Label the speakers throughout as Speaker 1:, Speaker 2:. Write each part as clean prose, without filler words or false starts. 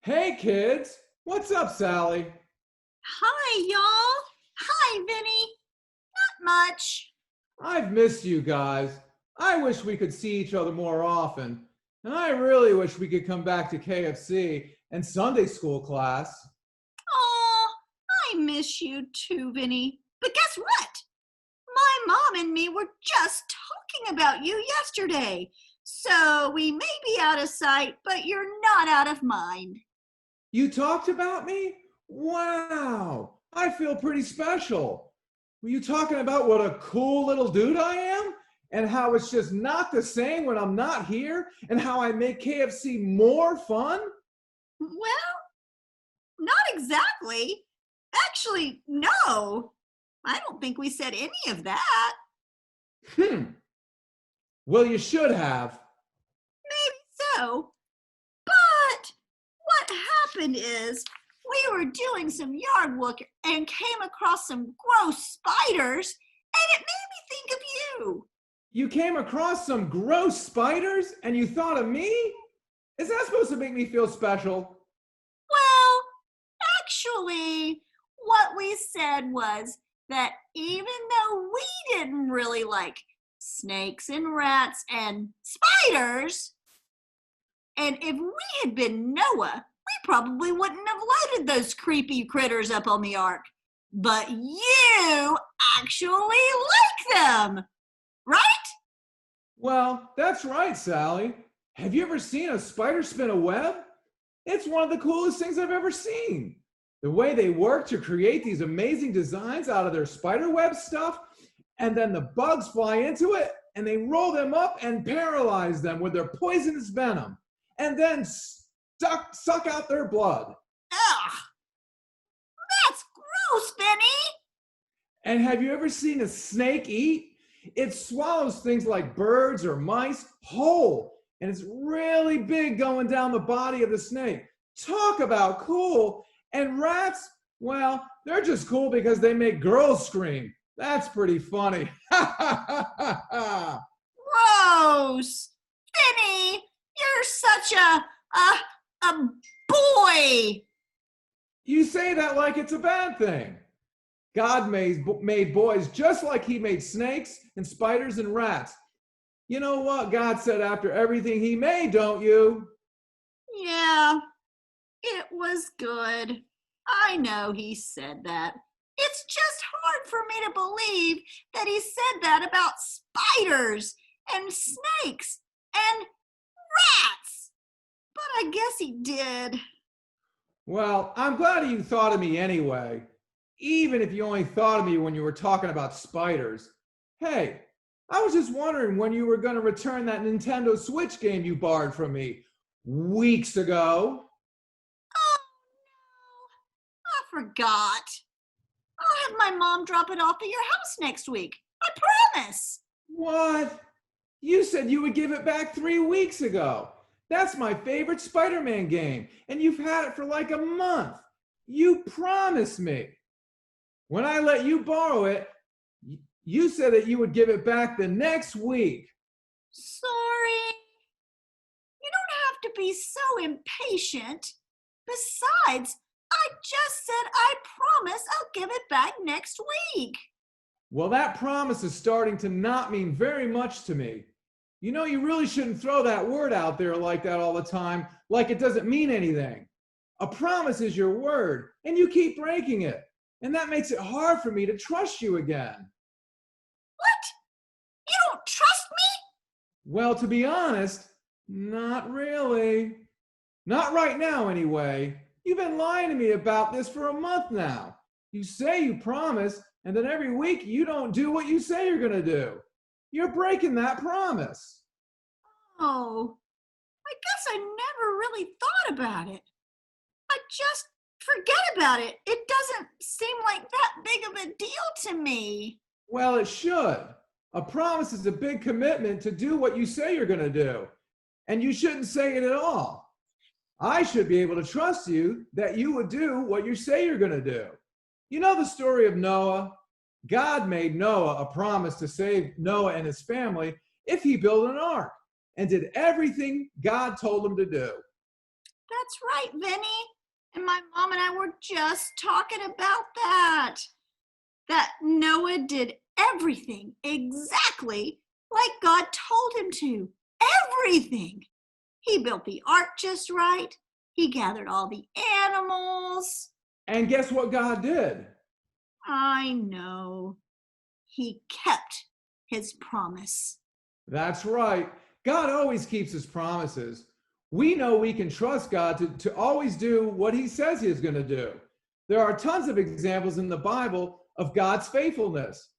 Speaker 1: Hey kids, what's up, Sally?
Speaker 2: Hi, y'all. Hi, Vinny. Not much.
Speaker 1: I've missed you guys. I wish we could see each other more often. And I really wish we could come back to KFC and Sunday school class.
Speaker 2: Aw, I miss you too, Vinny. But guess what? My mom and me were just talking about you yesterday. So we may be out of sight, but you're not out of mind.
Speaker 1: You talked about me? Wow, I feel pretty special. Were you talking about what a cool little dude I am? And how it's just not the same when I'm not here? And how I make KFC more fun?
Speaker 2: Well, not exactly. Actually, no. I don't think we said any of that.
Speaker 1: Hmm. Well, you should have.
Speaker 2: Maybe so. But what happened is we were doing some yard work and came across some gross spiders, and it made me think of you.
Speaker 1: You came across some gross spiders and you thought of me? Is that supposed to make me feel special?
Speaker 2: Well, actually, what we said was that even though we didn't really like snakes and rats and spiders, and if we had been Noah, we probably wouldn't have loaded those creepy critters up on the ark. But you actually like them, right?
Speaker 1: Well, that's right, Sally. Have you ever seen a spider spin a web? It's one of the coolest things I've ever seen. The way they work to create these amazing designs out of their spider web stuff, and then the bugs fly into it and they roll them up and paralyze them with their poisonous venom, and then suck out their blood.
Speaker 2: Ugh, that's gross, Benny.
Speaker 1: And have you ever seen a snake eat? It swallows things like birds or mice whole, and it's really big going down the body of the snake. Talk about cool. And rats, well, they're just cool because they make girls scream. That's pretty funny.
Speaker 2: Gross. Benny, you're such a boy.
Speaker 1: You say that like it's a bad thing. God made boys just like he made snakes and spiders and rats. You know what God said after everything he made, don't you?
Speaker 2: Yeah, it was good. I know he said that. It's just hard for me to believe that he said that about spiders and snakes and rats. But I guess he did.
Speaker 1: Well, I'm glad you thought of me anyway, even if you only thought of me when you were talking about spiders. Hey, I was just wondering when you were going to return that Nintendo Switch game you borrowed from me weeks ago.
Speaker 2: Oh no, I forgot. I'll have my mom drop it off at your house next week. I promise.
Speaker 1: What? You said you would give it back 3 weeks ago. That's my favorite Spider-Man game, and you've had it for like a month. You promised me. When I let you borrow it, you said that you would give it back the next week.
Speaker 2: Sorry. You don't have to be so impatient. Besides, I just said I promise I'll give it back next week.
Speaker 1: Well, that promise is starting to not mean very much to me. You know, you really shouldn't throw that word out there like that all the time, like it doesn't mean anything. A promise is your word, and you keep breaking it. And that makes it hard for me to trust you again.
Speaker 2: What? You don't trust me?
Speaker 1: Well, to be honest, not really. Not right now, anyway. You've been lying to me about this for a month now. You say you promise, and then every week you don't do what you say you're going to do. You're breaking that promise.
Speaker 2: Oh, I guess I never really thought about it. I just forget about it. It doesn't seem like that big of a deal to me.
Speaker 1: Well, it should. A promise is a big commitment to do what you say you're going to do. And you shouldn't say it at all. I should be able to trust you that you would do what you say you're going to do. You know the story of Noah? God made Noah a promise to save Noah and his family if he built an ark and did everything God told him to do.
Speaker 2: That's right, Vinny. And my mom and I were just talking about that. That Noah did everything exactly like God told him to. Everything. He built the ark just right. He gathered all the animals.
Speaker 1: And guess what God did?
Speaker 2: I know. He kept his promise.
Speaker 1: That's right. God always keeps his promises. We know we can trust God to always do what he says he is going to do. There are tons of examples in the Bible of God's faithfulness.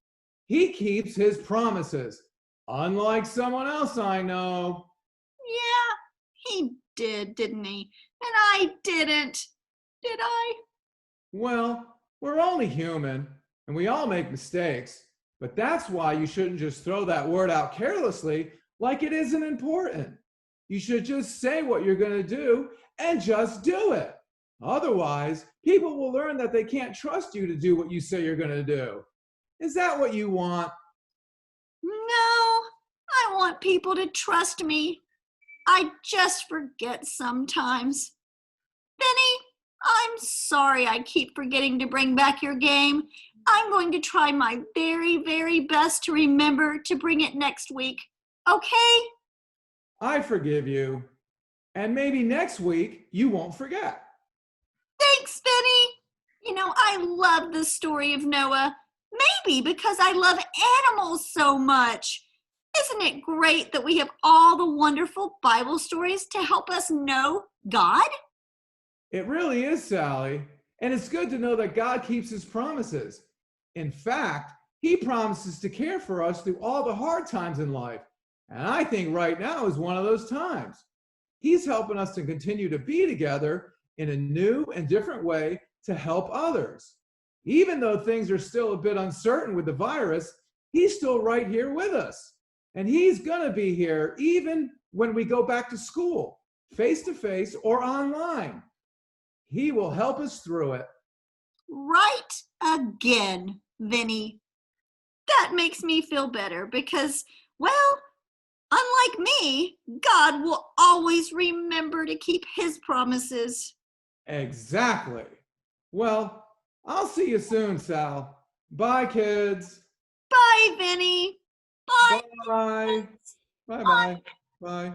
Speaker 1: He keeps his promises, unlike someone else I know.
Speaker 2: Yeah, he did, didn't he? And I didn't. Did I?
Speaker 1: Well, we're only human and we all make mistakes, but that's why you shouldn't just throw that word out carelessly like it isn't important. You should just say what you're going to do and just do it. Otherwise, people will learn that they can't trust you to do what you say you're going to do. Is that what you want?
Speaker 2: No, I want people to trust me. I just forget sometimes. Benny, I'm sorry I keep forgetting to bring back your game. I'm going to try my very, very best to remember to bring it next week. Okay?
Speaker 1: I forgive you. And maybe next week you won't forget.
Speaker 2: Thanks, Benny. You know, I love the story of Noah. Maybe because I love animals so much. Isn't it great that we have all the wonderful Bible stories to help us know God?
Speaker 1: It really is, Sally. And it's good to know that God keeps his promises. In fact, he promises to care for us through all the hard times in life. And I think right now is one of those times. He's helping us to continue to be together in a new and different way to help others. Even though things are still a bit uncertain with the virus, he's still right here with us. And he's going to be here even when we go back to school, face to face or online. He will help us through it.
Speaker 2: Right again, Vinny. That makes me feel better because, well, unlike me, God will always remember to keep his promises.
Speaker 1: Exactly. Well, I'll see you soon, Sal. Bye, kids.
Speaker 2: Bye, Vinny. Bye.
Speaker 1: Bye. Bye
Speaker 2: Bye.
Speaker 1: bye. Bye.